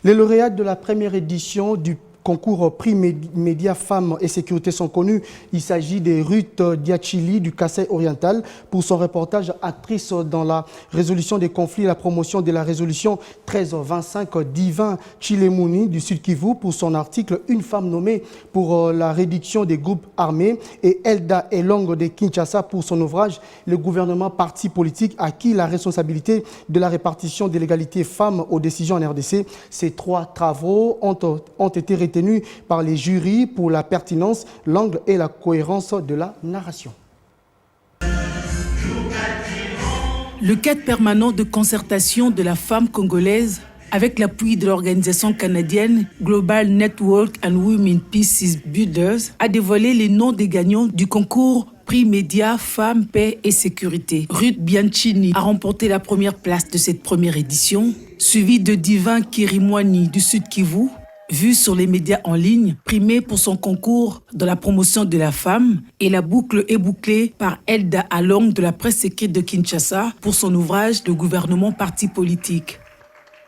Les lauréats de la première édition du concours Prix Média Femmes et Sécurité sont connus. Il s'agit de Ruth Diachili du Kassai oriental pour son reportage actrice dans la résolution des conflits et la promotion de la résolution 1325. Divin Chilemouni du Sud Kivu pour son article Une femme nommée pour la réduction des groupes armés et Elda Elong de Kinshasa pour son ouvrage Le gouvernement parti politique acquis la responsabilité de la répartition de l'égalité femmes aux décisions en RDC. Ces trois travaux ont été retenus par les jurys pour la pertinence, l'angle et la cohérence de la narration. Le cadre permanent de concertation de la femme congolaise, avec l'appui de l'organisation canadienne Global Network and Women Peace Builders, a dévoilé les noms des gagnants du concours Prix Média, Femmes, Paix et Sécurité. Ruth Bianchini a remporté la première place de cette première édition, suivie de Divin Kirimwani du Sud Kivu, vue sur les médias en ligne, primée pour son concours dans la promotion de la femme, et la boucle est bouclée par Elda Along de la presse écrite de Kinshasa pour son ouvrage Le gouvernement parti politique.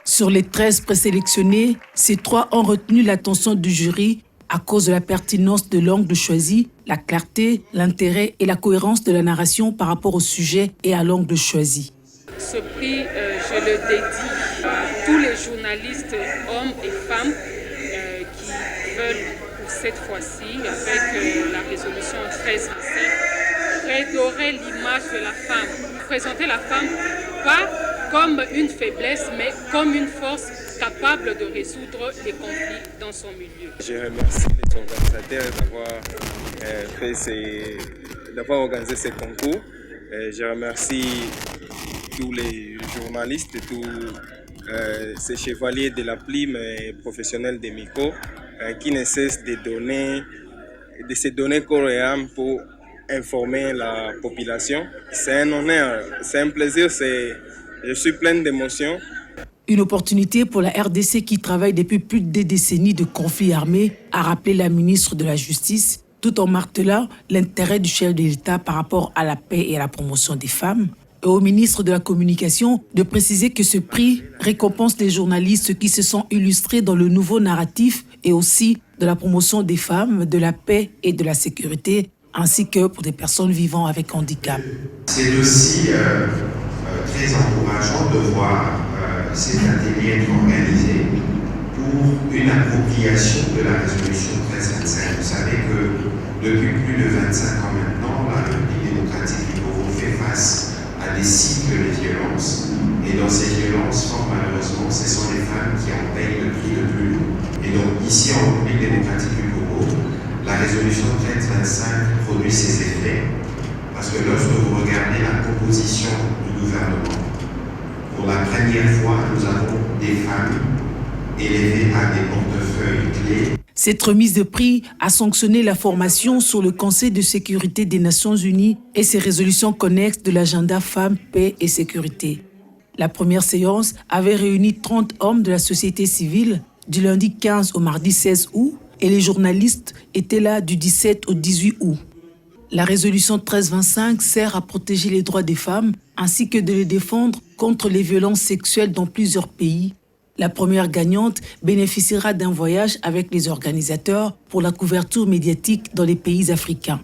Sur les 13 présélectionnés, ces trois ont retenu l'attention du jury à cause de la pertinence de l'angle choisi, la clarté, l'intérêt et la cohérence de la narration par rapport au sujet et à l'angle choisi. Ce prix, je le dédie à tous les journalistes, hommes et femmes, qui veulent, pour cette fois-ci, avec la résolution 1325, redorer l'image de la femme. Présenter la femme pas comme une faiblesse, mais comme une force capable de résoudre les conflits dans son milieu. Je remercie les organisateurs d'avoir organisé ce concours. Je remercie tous les journalistes, tous ces chevaliers de la plume et professionnels des micros qui ne cessent de se donner corps et âme pour informer la population. C'est un honneur, c'est un plaisir, je suis plein d'émotions. Une opportunité pour la RDC qui travaille depuis plus de 2 décennies de conflits armés, a rappelé la ministre de la Justice, tout en martelant l'intérêt du chef de l'État par rapport à la paix et à la promotion des femmes. Et au ministre de la Communication de préciser que ce prix récompense les journalistes qui se sont illustrés dans le nouveau narratif et aussi de la promotion des femmes, de la paix et de la sécurité, ainsi que pour des personnes vivant avec handicap. C'est aussi très encourageant de voir cet atelier être organisé pour une appropriation de la résolution 1325. Vous savez que depuis plus de 25 ans maintenant, la République démocratique du Congo fait face à des cycles de violence. Et dans ces violences, fort malheureusement, ce sont les femmes qui en payent le prix le plus lourd. Et donc ici en République démocratique du Congo, la résolution 1325 produit ses effets. Parce que lorsque vous regardez la composition du gouvernement, pour la première fois, nous avons des femmes élevées à des portefeuilles clés. Cette remise de prix a sanctionné la formation sur le Conseil de sécurité des Nations Unies et ses résolutions connexes de l'agenda Femmes, Paix et Sécurité. La première séance avait réuni 30 hommes de la société civile du lundi 15 au mardi 16 août et les journalistes étaient là du 17 au 18 août. La résolution 1325 sert à protéger les droits des femmes ainsi que de les défendre contre les violences sexuelles dans plusieurs pays. La première gagnante bénéficiera d'un voyage avec les organisateurs pour la couverture médiatique dans les pays africains.